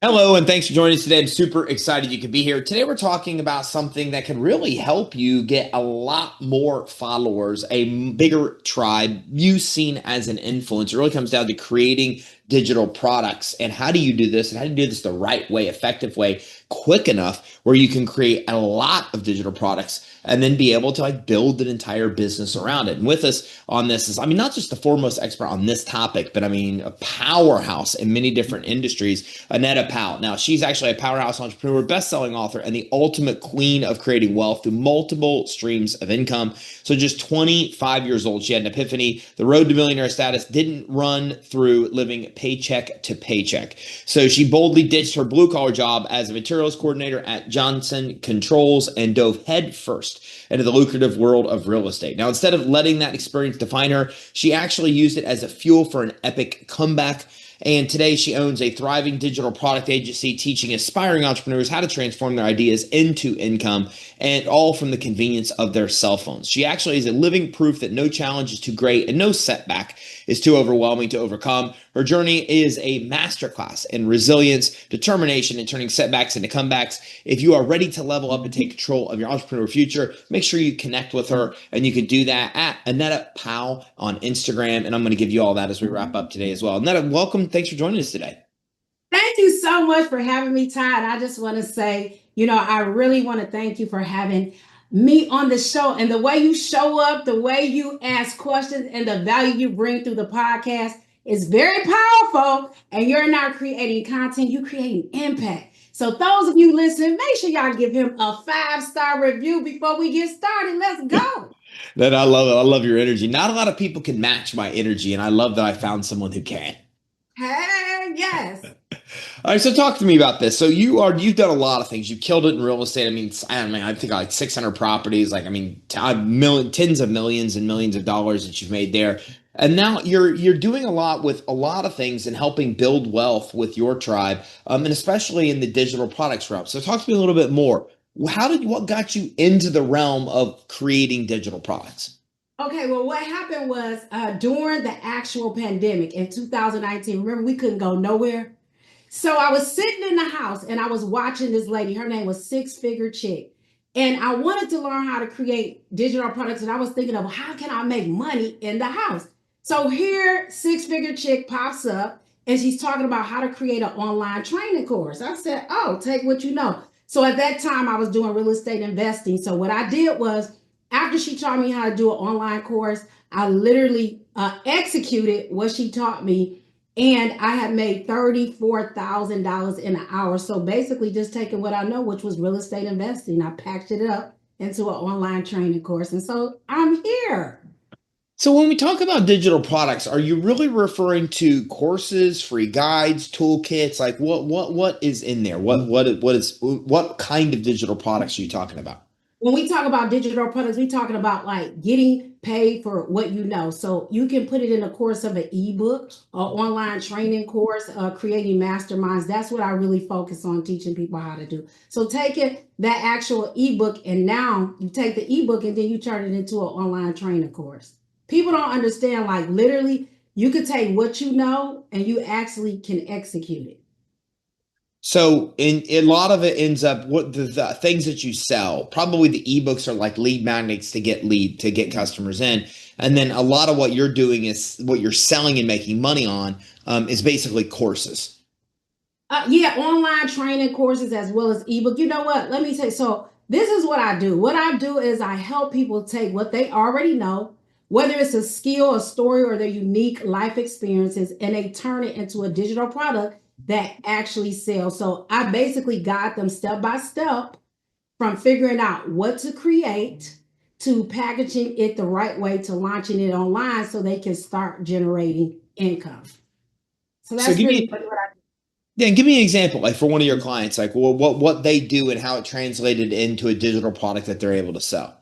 Hello, and thanks for joining us today. I'm super excited you could be here. Today, we're talking about something that can really help you get a lot more followers, a bigger tribe, you seen as an influencer. It really comes down to creating digital products. And how do you do this? And how do you do this the right way, effective way, quick enough where you can create a lot of digital products and then be able to build an entire business around it. And with us on this is, not just the foremost expert on this topic, but a powerhouse in many different industries, Annetta Powell. Now, she's actually a powerhouse entrepreneur, best-selling author, and the ultimate queen of creating wealth through multiple streams of income. So just 25 years old, she had an epiphany. The road to millionaire status didn't run through living paycheck to paycheck. So she boldly ditched her blue-collar job as a materials coordinator at Johnson Controls and dove headfirst into the lucrative world of real estate. Now, instead of letting that experience define her, she actually used it as a fuel for an epic comeback. And today she owns a thriving digital product agency teaching aspiring entrepreneurs how to transform their ideas into income, and all from the convenience of their cell phones. She actually is a living proof that no challenge is too great and no setback is too overwhelming to overcome. Her journey is a masterclass in resilience, determination, and turning setbacks into comebacks. If you are ready to level up and take control of your entrepreneur future, make sure you connect with her, and you can do that at Annetta Powell on Instagram. And I'm going to give you all that as we wrap up today as well. Annetta, welcome. Thanks for joining us today. Thank you so much for having me, Todd. I just want to say, I really want to thank you for having me on the show, and the way you show up, the way you ask questions, and the value you bring through the podcast is very powerful. And you're not creating content, you're creating impact. So those of you listening, make sure y'all give him a 5-star review before we get started. Let's go. That I love it. I love your energy. Not a lot of people can match my energy, and I love that I found someone who can. Hey, yes. All right, so talk to me about this. So you've done a lot of things. You've killed it in real estate. I think like 600 properties. Tens of millions and millions of dollars that you've made there. And now you're doing a lot with a lot of things and helping build wealth with your tribe, and especially in the digital products realm. So talk to me a little bit more. What got you into the realm of creating digital products? Okay, well, what happened was during the actual pandemic in 2019, remember, we couldn't go nowhere. So I was sitting in the house and I was watching this lady. Her name was Six Figure Chick. And I wanted to learn how to create digital products. And I was thinking of how can I make money in the house? So here, Six Figure Chick pops up and she's talking about how to create an online training course. I said, oh, take what you know. So at that time, I was doing real estate investing. So what I did was, after she taught me how to do an online course, I literally executed what she taught me, and I had made $34,000 in an hour. So basically, just taking what I know, which was real estate investing, I packed it up into an online training course. And so I'm here. So when we talk about digital products, are you really referring to courses, free guides, toolkits? Like what is in there? What kind of digital products are you talking about? When we talk about digital products, we're talking about like getting paid for what you know. So you can put it in a course of an ebook, an online training course, creating masterminds. That's what I really focus on teaching people how to do. So taking that actual ebook, and now you take the ebook and then you turn it into an online training course. People don't understand, like literally, you could take what you know and you actually can execute it. So in a lot of it ends up what the things that you sell. Probably the ebooks are like lead magnets to get customers in, and then a lot of what you're doing is what you're selling and making money on, is basically courses. Yeah, online training courses as well as ebook. You know what? Let me say. So this is what I do. What I do is I help people take what they already know, whether it's a skill, a story, or their unique life experiences, and they turn it into a digital product that actually sells. So I basically guide them step by step from figuring out what to create to packaging it the right way to launching it online so they can start generating income. So So that's really what I do. give me an example, like for one of your clients, like what they do and how it translated into a digital product that they're able to sell.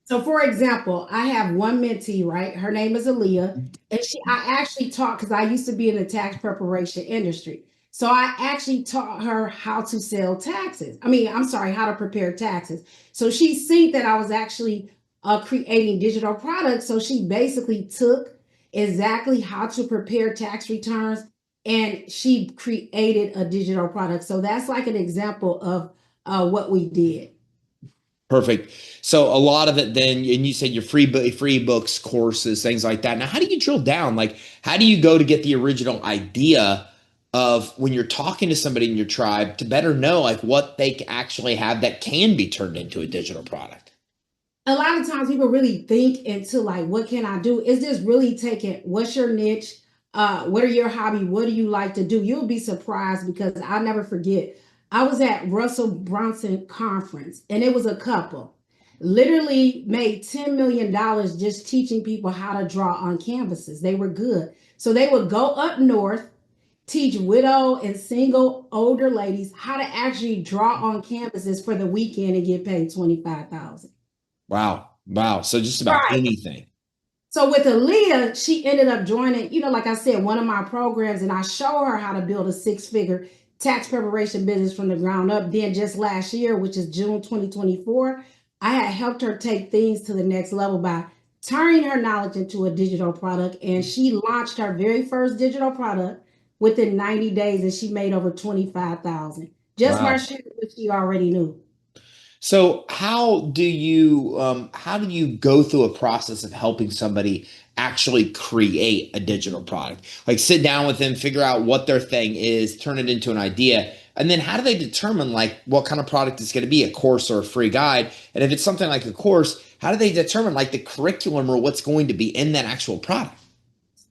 So, for example, I have one mentee, right? Her name is Aaliyah, and I actually taught because I used to be in the tax preparation industry. So I actually taught her how to sell taxes. I'm sorry, how to prepare taxes. So she seen that I was actually creating digital products. So she basically took exactly how to prepare tax returns and she created a digital product. So that's like an example of what we did. Perfect. So a lot of it then, and you said your free books, courses, things like that. Now, how do you drill down? Like, how do you go to get the original idea of when you're talking to somebody in your tribe to better know like what they actually have that can be turned into a digital product? A lot of times people really think into like, what can I do? It's just really taking what's your niche, what are your hobby, what do you like to do? You'll be surprised because I'll never forget. I was at Russell Brunson conference and it was a couple literally made $10 million just teaching people how to draw on canvases. They were good. So they would go up north, teach widow and single older ladies how to actually draw on canvases for the weekend and get paid 25,000. Wow. Wow. So just about Right. anything. So with Aaliyah, she ended up joining, like I said, one of my programs, and I show her how to build a six-figure tax preparation business from the ground up. Then just last year, which is June 2024, I had helped her take things to the next level by turning her knowledge into a digital product. And she launched her very first digital product within 90 days, and she made over 25,000 just by Wow. sharing what she already knew. So how do you go through a process of helping somebody actually create a digital product? Like sit down with them, figure out what their thing is, turn it into an idea, and then how do they determine like what kind of product it's going to be, a course or a free guide? And if it's something like a course, how do they determine like the curriculum or what's going to be in that actual product?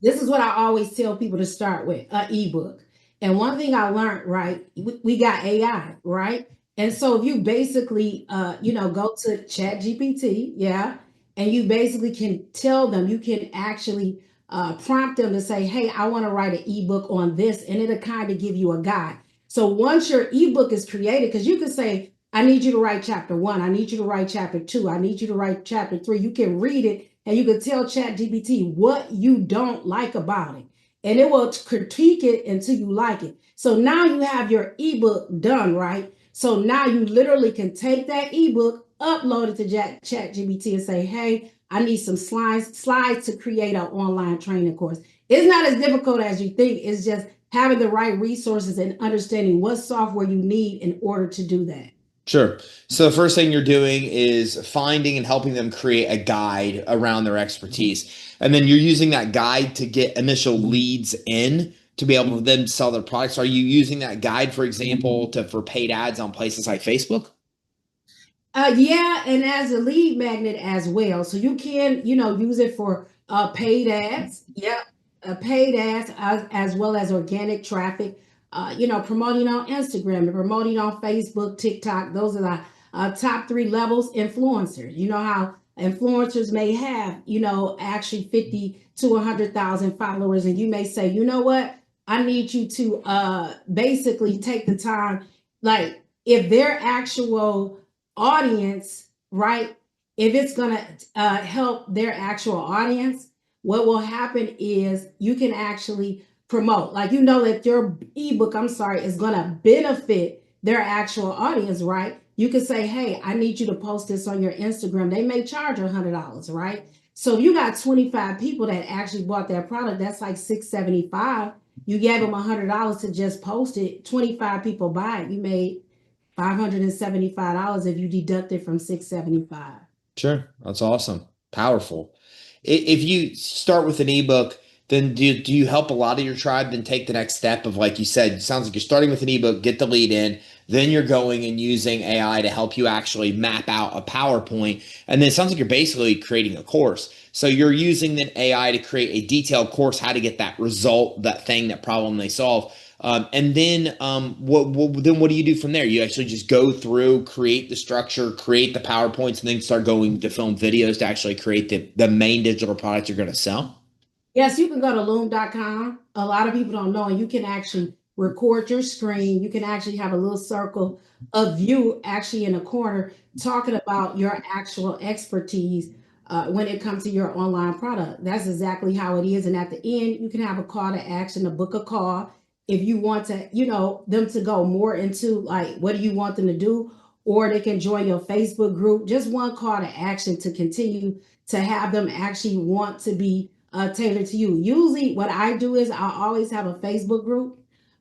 This is what I always tell people to start with, an ebook. And one thing I learned, right, we got AI, right? And so if you basically, go to Chat GPT, yeah, and you basically can tell them, you can actually prompt them to say, hey, I want to write an ebook on this, and it'll kind of give you a guide. So once your ebook is created, because you can say, I need you to write chapter one, I need you to write chapter two, I need you to write chapter three. You can read it and you can tell ChatGPT what you don't like about it, and it will critique it until you like it. So now you have your ebook done, right? So now you literally can take that ebook, upload it to ChatGPT, and say, "Hey, I need some slides to create an online training course." It's not as difficult as you think. It's just having the right resources and understanding what software you need in order to do that. Sure. So the first thing you're doing is finding and helping them create a guide around their expertise. And then you're using that guide to get initial leads in to be able to then sell their products. Are you using that guide, for example, for paid ads on places like Facebook? Yeah, and as a lead magnet as well. So you can, use it for paid ads. Yep, paid ads as well as organic traffic. Promoting on Instagram and promoting on Facebook, TikTok. Those are the top three levels. Influencers. You know how influencers may have, actually 50 to 100,000 followers, and you may say, you know what, I need you to basically take the time, like if their actual audience, right? If it's going to help their actual audience, what will happen is you can actually promote, like, that your ebook, I'm sorry, is going to benefit their actual audience, right? You can say, hey, I need you to post this on your Instagram. They may charge $100, right? So if you got 25 people that actually bought that product, that's like $675. You gave them $100 to just post it. 25 people buy it. You made $575 if you deduct it from 675. Sure. That's awesome. Powerful. If you start with an ebook, then do you help a lot of your tribe then take the next step of, like you said, it sounds like you're starting with an ebook, get the lead in, then you're going and using AI to help you actually map out a PowerPoint. And then it sounds like you're basically creating a course. So you're using the AI to create a detailed course, how to get that result, that thing, that problem they solve. And then what do you do from there? You actually just go through, create the structure, create the PowerPoints, and then start going to film videos to actually create the main digital product you're going to sell? Yes, you can go to loom.com. A lot of people don't know, and you can actually record your screen. You can actually have a little circle of you actually in a corner talking about your actual expertise when it comes to your online product. That's exactly how it is. And at the end, you can have a call to action, a book a call. If you want to, them to go more into like, what do you want them to do? Or they can join your Facebook group. Just one call to action to continue to have them actually want to be tailored to you. Usually, what I do is I always have a Facebook group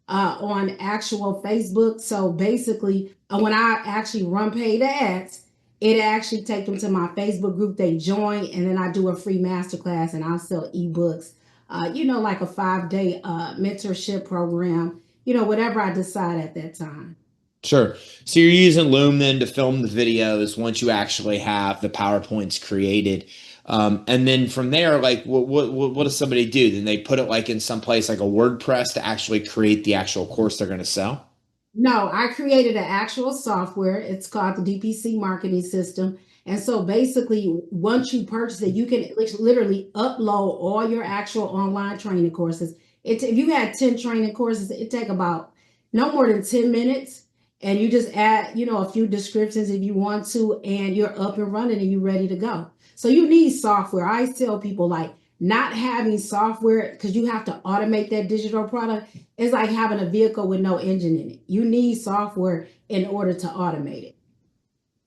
on actual Facebook. So basically, when I actually run paid ads, it actually take them to my Facebook group. They join, and then I do a free masterclass, and I'll sell ebooks. Like a 5-day mentorship program. Whatever I decide at that time. Sure. So you're using Loom then to film the videos once you actually have the PowerPoints created. And then from there, like what does somebody do? Then they put it like in some place like a WordPress to actually create the actual course they're going to sell? No, I created an actual software. It's called the DPC marketing system. And so basically, once you purchase it, you can literally upload all your actual online training courses. If you had 10 training courses, it take about no more than 10 minutes. And you just add, a few descriptions if you want to, and you're up and running and you're ready to go. So you need software. I always tell people like not having software because you have to automate that digital product. It's like having a vehicle with no engine in it. You need software in order to automate it.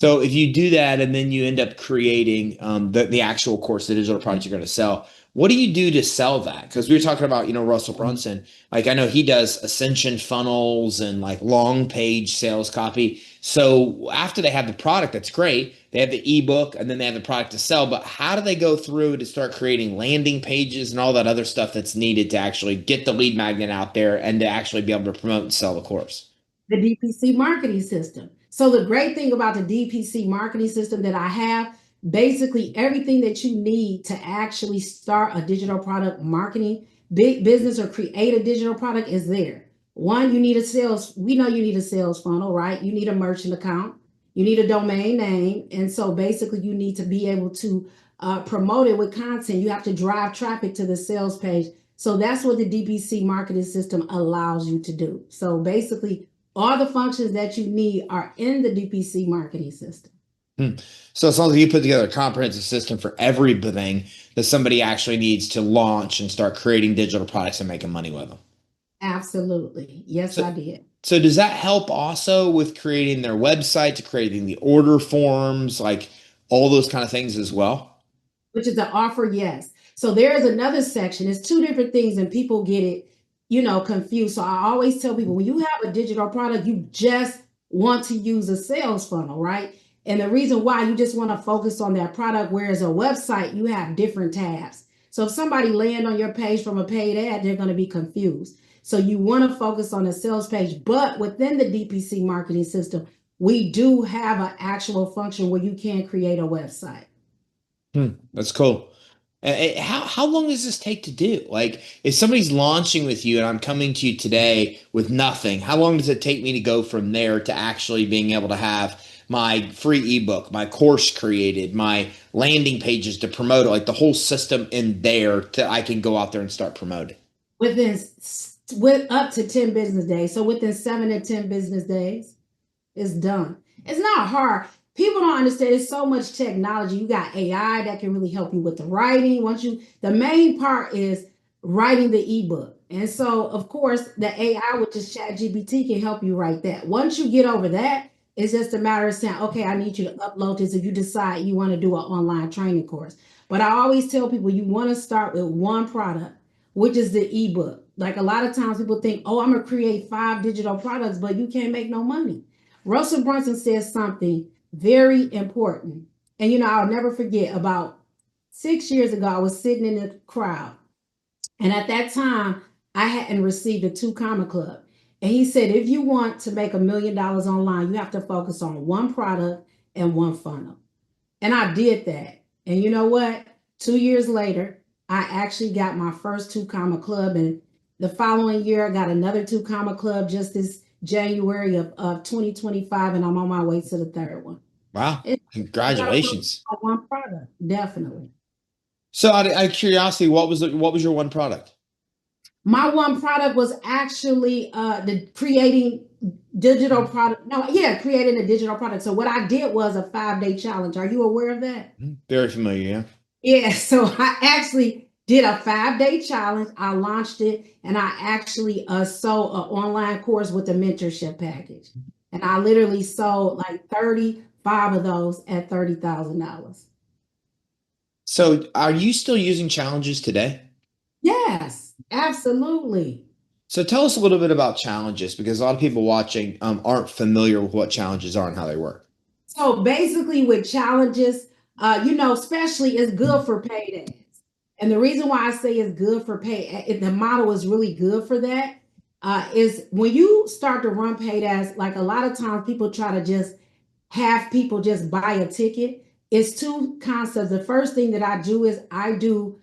So if you do that and then you end up creating the actual course, the digital product you're going to sell, what do you do to sell that? Because we were talking about, Russell Brunson. Like I know he does ascension funnels and like long page sales copy. So after they have the product, that's great. They have the ebook and then they have the product to sell. But how do they go through to start creating landing pages and all that other stuff that's needed to actually get the lead magnet out there and to actually be able to promote and sell the course? The DPC marketing system. So the great thing about the DPC marketing system that I have, basically everything that you need to actually start a digital product marketing big business or create a digital product is there. One, we know you need a sales funnel, right? You need a merchant account, you need a domain name. And so basically you need to be able to promote it with content. You have to drive traffic to the sales page. So that's what the DPC marketing system allows you to do. So basically, all the functions that you need are in the DPC marketing system. So it sounds like you put together a comprehensive system for everything that somebody actually needs to launch and start creating digital products and making money with them. Absolutely. Yes, So, I did. so does that help also with creating their website, to creating the order forms, like all those kind of things as well? Which is the offer, yes. So there is another section. It's two different things, and people get it, confused. So I always tell people when you have a digital product, you just want to use a sales funnel, right? And the reason why you just want to focus on that product, whereas a website, you have different tabs. So if somebody land on your page from a paid ad, they're going to be confused. So you want to focus on the sales page, but within the DPC marketing system, we do have an actual function where you can create a website. That's cool. How long does this take to do? Like, if somebody's launching with you and I'm coming to you today with nothing, how long does it take me to go from there to actually being able to have my free ebook, my course created, my landing pages to promote it, like the whole system in there I can go out there and start promoting? Within with up to 10 business days. So within 7 to 10 business days, it's done. It's not hard. People don't understand. It's so much technology. You got AI that can really help you with the writing. The main part is writing the ebook. And so, of course, the AI, which is ChatGPT, can help you write that. Once you get over that, it's just a matter of saying, okay, I need you to upload this if you decide you want to do an online training course. But I always tell people you want to start with one product, which is the ebook. Like a lot of times people think, oh, I'm going to create 5 digital products, but you can't make no money. Russell Brunson says something very important. And I'll never forget, about 6 years ago, I was sitting in the crowd. And at that time, I hadn't received a 2 Comma Club. And he said, if you want to make $1 million online, you have to focus on one product and one funnel. And I did that. And you know what? 2 years later, I actually got my first 2 Comma Club. And the following year, I got another 2 Comma Club just this January of 2025. And I'm on my way to the third one. Wow. It's Congratulations. one product, definitely. So out of curiosity, what was your one product? My one product was actually the creating digital product. No, yeah, creating a digital product. So what I did was a 5-day challenge. Are you aware of that? Very familiar, yeah. Yeah, so I actually did a 5-day challenge. I launched it, and I actually sold an online course with a mentorship package. And I literally sold like 35 of those at $30,000. So, are you still using challenges today? Yes, absolutely. So, tell us a little bit about challenges because a lot of people watching aren't familiar with what challenges are and how they work. So basically, with challenges, especially it's good for paydays. And the reason why I say it's good for the model is really good for that, is when you start to run paydays, like a lot of times people try to just have people just buy a ticket. It's two concepts. The first thing that I do is I do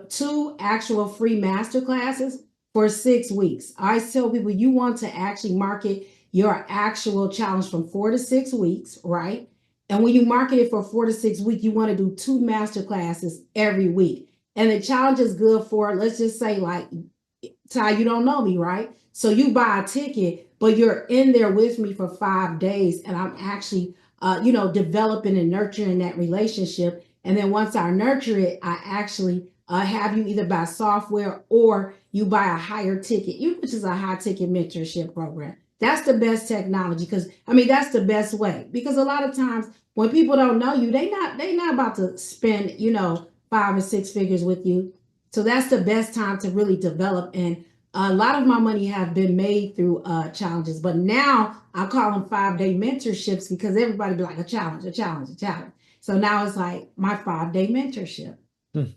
two actual free master classes for 6 weeks. I tell people you want to actually market your actual challenge from 4 to 6 weeks, right? And when you market it for 4 to 6 weeks, you want to do two master classes every week. And the challenge is good for, let's just say, like, Ty, you don't know me, right? So you buy a ticket, but you're in there with me for 5 days, and I'm actually, developing and nurturing that relationship. And then once I nurture it, I actually have you either buy software or you buy a higher ticket, which is a high ticket mentorship program. That's the best technology because I mean that's the best way. Because a lot of times when people don't know you, they not about to spend 5 or 6 figures with you. So that's the best time to really develop. And a lot of my money have been made through challenges, but now I call them 5 day mentorships because everybody be like a challenge, a challenge, a challenge. So now it's like my 5 day mentorship. Hmm.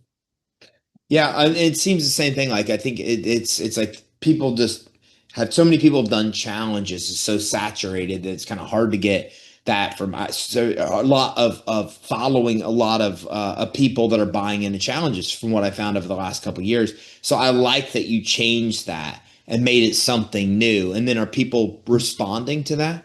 Yeah, it seems the same thing. Like I think it's like people just have so many people have done challenges. It's so saturated that it's kind of hard to get that from so a lot of following a lot of people that are buying into challenges from what I found over the last couple of years. So I like that you changed that and made it something new. And then are people responding to that?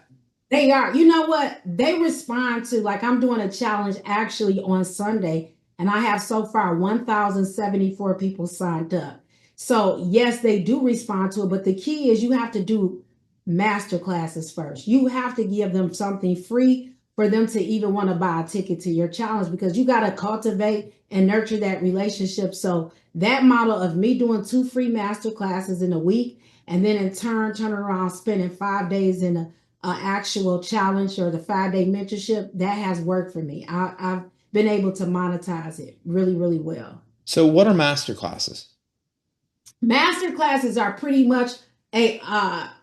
They are. You know what? They respond to, like, I'm doing a challenge actually on Sunday, and I have so far 1,074 people signed up. So, yes, they do respond to it, but the key is you have to do master classes first. You have to give them something free for them to even want to buy a ticket to your challenge because you got to cultivate and nurture that relationship. So, that model of me doing two free master classes in a week and then in turn around spending 5 days in a actual challenge or the 5 day mentorship, that has worked for me. I've been able to monetize it really, really well. So what are master classes? Master classes are pretty much a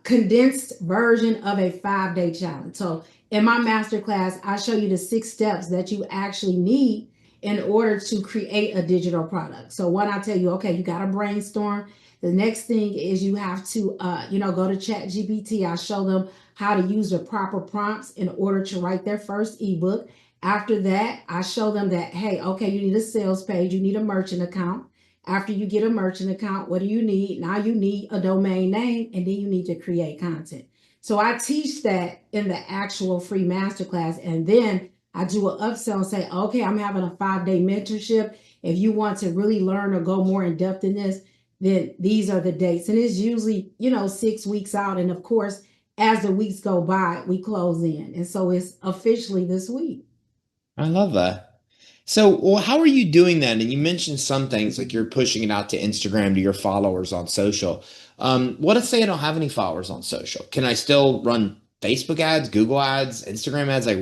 condensed version of a 5 day challenge. So in my master class, I show you the 6 steps that you actually need in order to create a digital product. So when I tell you, okay, you got to brainstorm. The next thing is you have to, go to Chat GPT. I show them how to use the proper prompts in order to write their first ebook. After that, I show them that, hey, okay, you need a sales page, you need a merchant account. After you get a merchant account, what do you need? Now you need a domain name, and then you need to create content. So I teach that in the actual free masterclass, and then I do an upsell and say, okay, I'm having a 5 day mentorship. If you want to really learn or go more in depth in this, then these are the dates. And it's usually, 6 weeks out. And of course, as the weeks go by, we close in. And so it's officially this week. I love that. So, well, how are you doing that? And you mentioned some things like you're pushing it out to Instagram to your followers on social. What if say I don't have any followers on social? Can I still run Facebook ads, Google ads, Instagram ads? Like,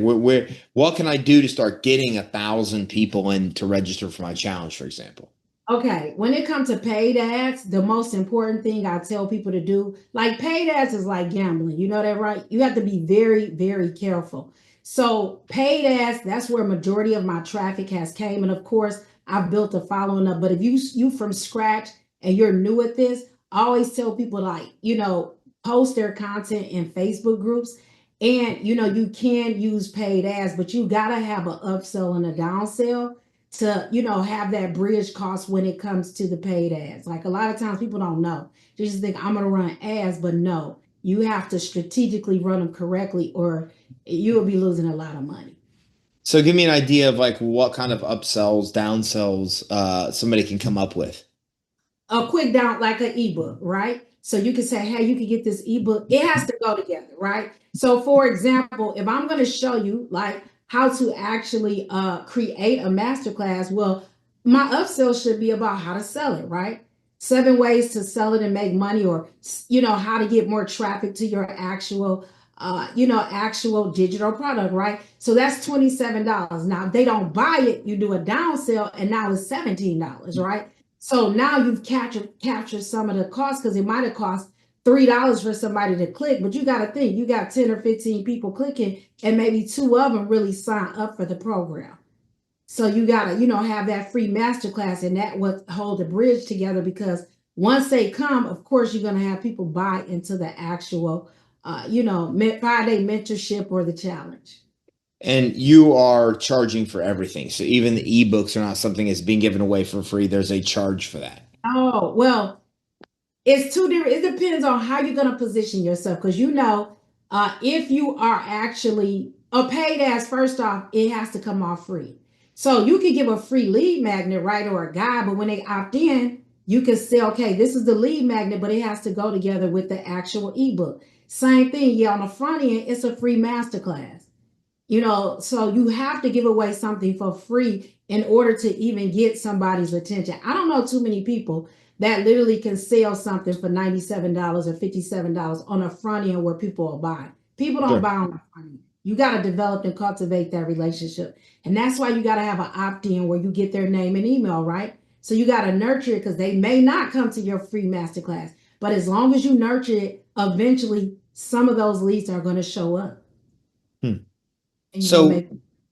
what can I do to start getting 1,000 people in to register for my challenge, for example? Okay, when it comes to paid ads, the most important thing I tell people to do, like paid ads is like gambling. You know that, right? You have to be very, very careful. So paid ads, that's where majority of my traffic has came. And of course, I've built a following up. But if you from scratch and you're new at this, I always tell people like, post their content in Facebook groups. And you can use paid ads, but you gotta have an upsell and a downsell to have that bridge cost when it comes to the paid ads. Like a lot of times people don't know, they just think I'm going to run ads, but no, you have to strategically run them correctly or you will be losing a lot of money. So, give me an idea of like what kind of upsells, downsells somebody can come up with. A quick down, like an ebook, right? So you can say, hey, you can get this ebook. It has to go together, right? So for example, if I'm going to show you like how to actually create a masterclass, well, my upsell should be about how to sell it, right? 7 ways to sell it and make money, or how to get more traffic to your actual actual digital product, right? So that's $27. Now if they don't buy it, you do a down sell and now it's $17, right? So now you've captured some of the cost because it might have cost $3 for somebody to click, but you got to think you got 10 or 15 people clicking and maybe two of them really sign up for the program. So you gotta, have that free masterclass, and that would hold the bridge together because once they come, of course, you're gonna have people buy into the actual, 5-day mentorship or the challenge. And you are charging for everything. So even the ebooks are not something that's being given away for free. There's a charge for that. Oh, well, it's two different. It depends on how you're going to position yourself because if you are actually a paid ass, first off, it has to come off free. So you can give a free lead magnet, right, or a guide, but when they opt in, you can say, okay, this is the lead magnet, but it has to go together with the actual ebook. Same thing, yeah. On the front end, it's a free masterclass. So you have to give away something for free in order to even get somebody's attention. I don't know too many people that literally can sell something for $97 or $57 on a front end where people will buy. People don't Sure. buy on the front end. You got to develop and cultivate that relationship. And that's why you got to have an opt-in where you get their name and email, right? So you got to nurture it because they may not come to your free masterclass. But as long as you nurture it, eventually some of those leads are going to show up. Hmm. And you're going to So make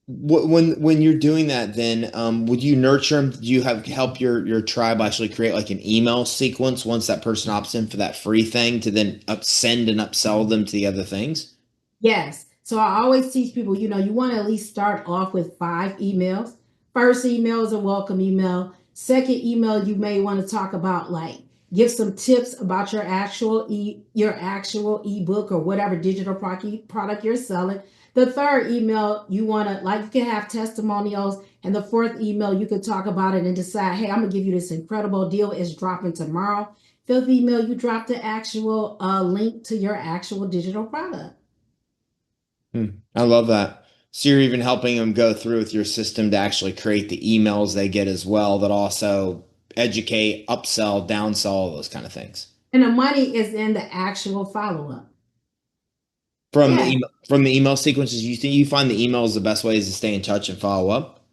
when you're doing that, then would you nurture them? Do you have help your tribe actually create like an email sequence once that person opts in for that free thing to then send and upsell them to the other things? Yes. So I always teach people, you want to at least start off with 5 emails. First email is a welcome email. Second email, you may want to talk about like give some tips about your actual ebook or whatever digital product you're selling. The third email, you want to like you can have testimonials, and the fourth email, you could talk about it and decide, hey, I'm gonna give you this incredible deal. It's dropping tomorrow. Fifth email, you drop the actual link to your actual digital product. I love that. So you're even helping them go through with your system to actually create the emails they get as well that also educate, upsell, downsell, all those kind of things. And the money is in the actual follow-up. From the Yeah. email sequences, you think you find the email is the best ways to stay in touch and follow up?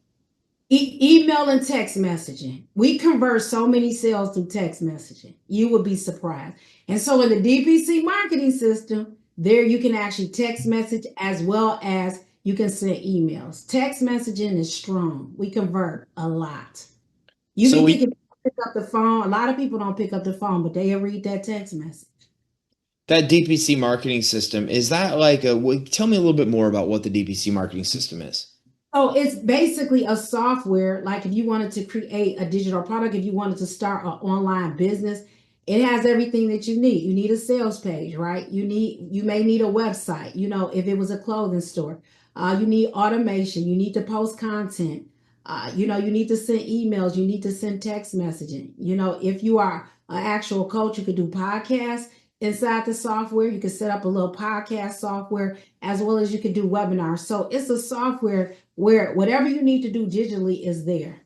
Email and text messaging. We convert so many sales through text messaging. You would be surprised. And so in the DPC marketing system, there you can actually text message as well as you can send emails. Text messaging is strong. We convert a lot. You So be we thinking pick up the phone. A lot of people don't pick up the phone, but they'll read that text message. that DPC marketing system, is that like tell me a little bit more about what the DPC marketing system is. So it's basically a software, like if you wanted to create a digital product, if you wanted to start an online business, it has everything that you need. You need a sales page, right? You may need a website, if it was a clothing store. You need automation, you need to post content. You need to send emails, you need to send text messaging. If you are an actual coach, you could do podcasts inside the software. You could set up a little podcast software as well as you could do webinars. So it's a software where whatever you need to do digitally is there.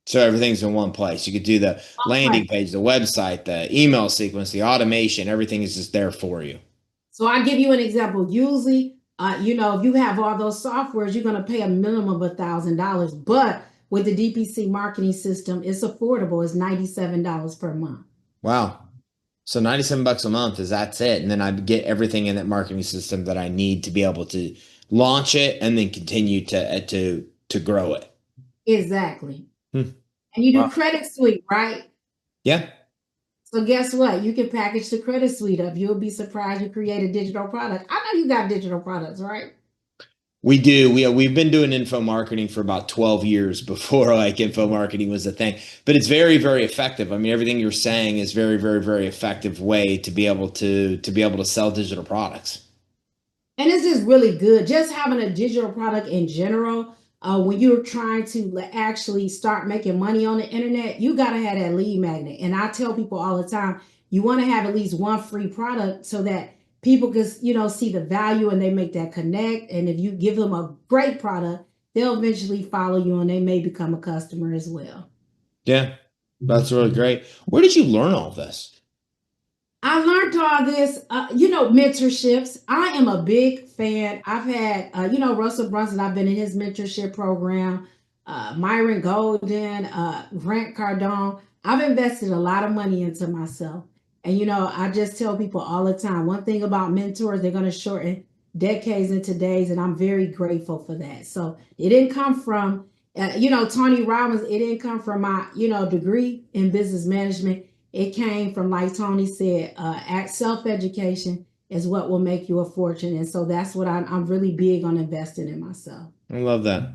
So everything's in one place. You could do the landing Right. page, the website, the email sequence, the automation, everything is just there for you. So I give you an example. Usually, if you have all those softwares, you're going to pay a minimum of $1,000. But with the DPC marketing system, it's affordable. It's $97 per month. Wow. So 97 bucks a month is that's it. And then I get everything in that marketing system that I need to be able to launch it and then continue to grow it. Exactly. Hmm. And you do Wow. credit suite, right? Yeah. So guess what? You can package the credit suite up. You'll be surprised you create a digital product. I know you got digital products, right? We do. We've been doing info marketing for about 12 years before like info marketing was a thing. But it's very, very effective. I mean, everything you're saying is very, very, very effective way to be able to sell digital products. And this is really good. Just having a digital product in general, when you're trying to actually start making money on the internet, you got to have that lead magnet. And I tell people all the time, you want to have at least one free product so that people can, see the value and they make that connect. And if you give them a great product, they'll eventually follow you and they may become a customer as well. Yeah. That's really great. Where did you learn all this? I learned all this, mentorships. I am a big fan. I've had, Russell Brunson, I've been in his mentorship program, Myron Golden, Grant Cardone. I've invested a lot of money into myself. And, I just tell people all the time one thing about mentors, they're going to shorten decades into days. And I'm very grateful for that. So it didn't come from, Tony Robbins, it didn't come from my, degree in business management. It came from, like Tony said, self-education is what will make you a fortune. And so that's what I'm really big on investing in myself. I love that.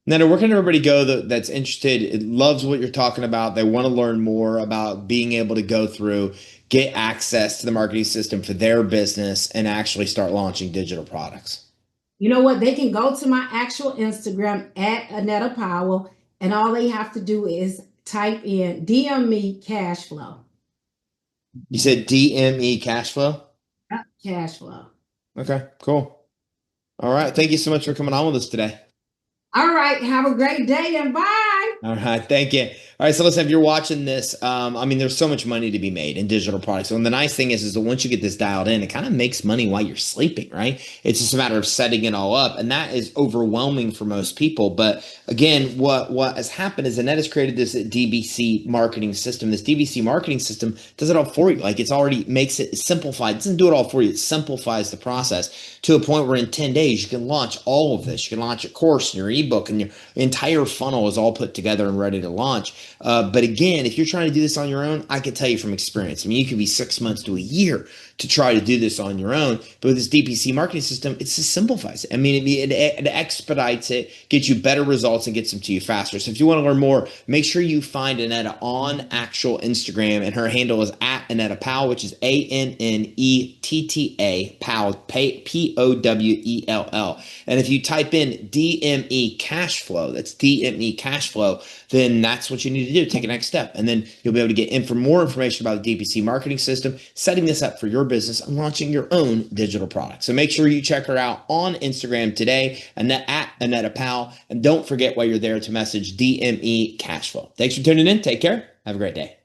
Netta, where can everybody go that's interested, it loves what you're talking about, they want to learn more about being able to go through, get access to the marketing system for their business and actually start launching digital products? You know what? They can go to my actual Instagram at Annetta Powell, and all they have to do is type in DM me cash flow. You said DME cash flow? Cash flow. Okay, cool. All right. Thank you so much for coming on with us today. All right. Have a great day and bye. All right. Thank you. All right. So listen, if you're watching this, there's so much money to be made in digital products. And the nice thing is that once you get this dialed in, it kind of makes money while you're sleeping, right? It's just a matter of setting it all up. And that is overwhelming for most people. But again, what has happened is Annetta's created this DBC marketing system. This DBC marketing system does it all for you. Like, it's already makes it simplified. It doesn't do it all for you. It simplifies the process to a point where in 10 days, you can launch all of this. You can launch a course and your ebook, and your entire funnel is all put together and ready to launch. But again, if you're trying to do this on your own, I can tell you from experience. You could be 6 months to a year to try to do this on your own. But with this DPC marketing system, it just simplifies it. It expedites it, gets you better results, and gets them to you faster. So if you want to learn more, make sure you find Annetta on actual Instagram, and her handle is at Annetta Powell, which is ANNETTA Powell, POWELL. And if you type in DME cash flow, that's DME cash flow, then that's what you need to do. Take a next step. And then you'll be able to get more information about the DPC marketing system, setting this up for your business, and launching your own digital product. So make sure you check her out on Instagram today, at Annetta Powell. And don't forget while you're there to message DME cash flow. Thanks for tuning in. Take care. Have a great day.